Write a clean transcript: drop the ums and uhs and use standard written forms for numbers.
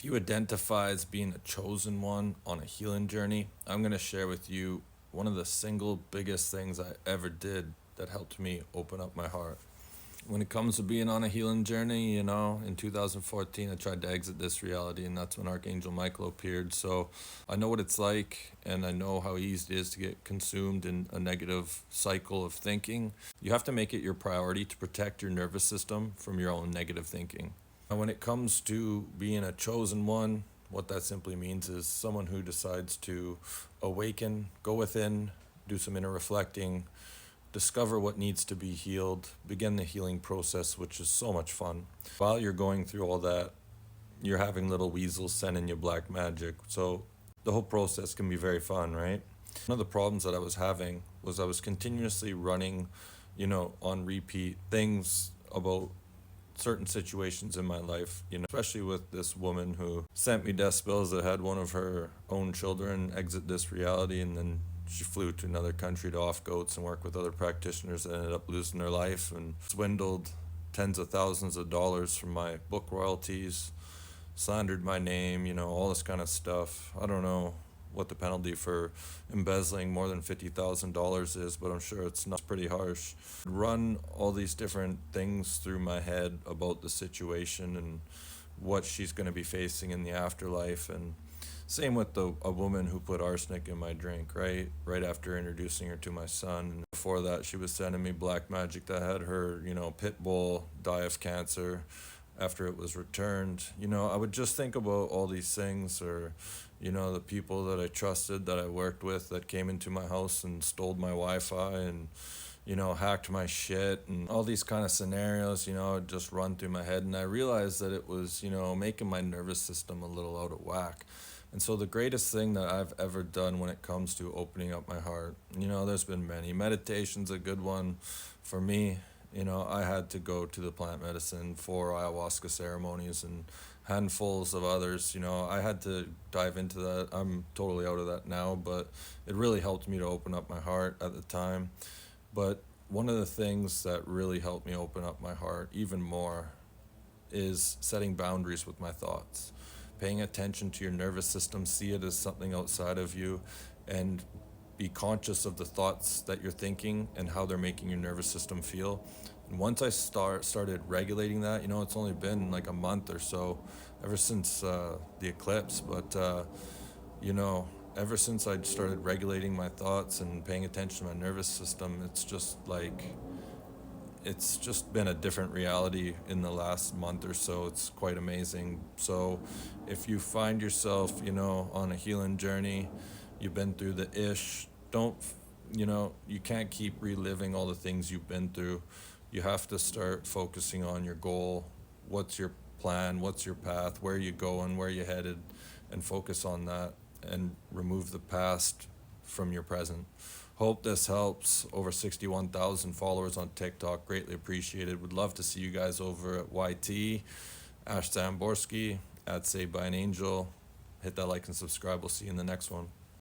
If you identify as being a chosen one on a healing journey, I'm going to share with you one of the single biggest things I ever did that helped me open up my heart. When it comes to being on a healing journey, in 2014, I tried to exit this reality, and that's when Archangel Michael appeared. So I know what it's like, and I know how easy it is to get consumed in a negative cycle of thinking. You have to make it your priority to protect your nervous system from your own negative thinking. When it comes to being a chosen one, what that simply means is someone who decides to awaken, go within, do some inner reflecting, discover what needs to be healed, begin the healing process, which is so much fun. While you're going through all that, you're having little weasels sending you black magic. So the whole process can be very fun, right? One of the problems that I was having was I was continuously running, on repeat things about certain situations in my life, especially with this woman who sent me death spells that had one of her own children exit this reality, and then she flew to another country to off goats and work with other practitioners that ended up losing their life and swindled tens of thousands of dollars from my book royalties, slandered my name, all this kind of stuff. I don't know what the penalty for embezzling more than $50,000 is, but I'm sure it's not pretty harsh. Run all these different things through my head about the situation and what she's going to be facing in the afterlife. And same with a woman who put arsenic in my drink, right after introducing her to my son. And before that, she was sending me black magic that had her, pit bull die of cancer after it was returned. I would just think about all these things, or the people that I trusted, that I worked with, that came into my house and stole my Wi-Fi and hacked my shit, and all these kind of scenarios would just run through my head. And I realized that it was making my nervous system a little out of whack. And so the greatest thing that I've ever done when it comes to opening up my heart, there's been many. Meditation's a good one for me. I had to go to the plant medicine for ayahuasca ceremonies and handfuls of others. I had to dive into that. I'm totally out of that now, but it really helped me to open up my heart at the time. But one of the things that really helped me open up my heart even more is setting boundaries with my thoughts. Paying attention to your nervous system, see it as something outside of you, and be conscious of the thoughts that you're thinking and how they're making your nervous system feel. And once I started regulating that, it's only been like a month or so, ever since the eclipse, but ever since I started regulating my thoughts and paying attention to my nervous system, it's just been a different reality in the last month or so. It's quite amazing. So if you find yourself, on a healing journey, you've been through the ish, don't, you can't keep reliving all the things you've been through. You have to start focusing on your goal. What's your plan? What's your path? Where are you going? Where are you headed? And focus on that and remove the past from your present. Hope this helps. Over 61,000 followers on TikTok. Greatly appreciated. Would love to see you guys over at YT, Ash Zamborski, at Saved by an Angel. Hit that like and subscribe. We'll see you in the next one.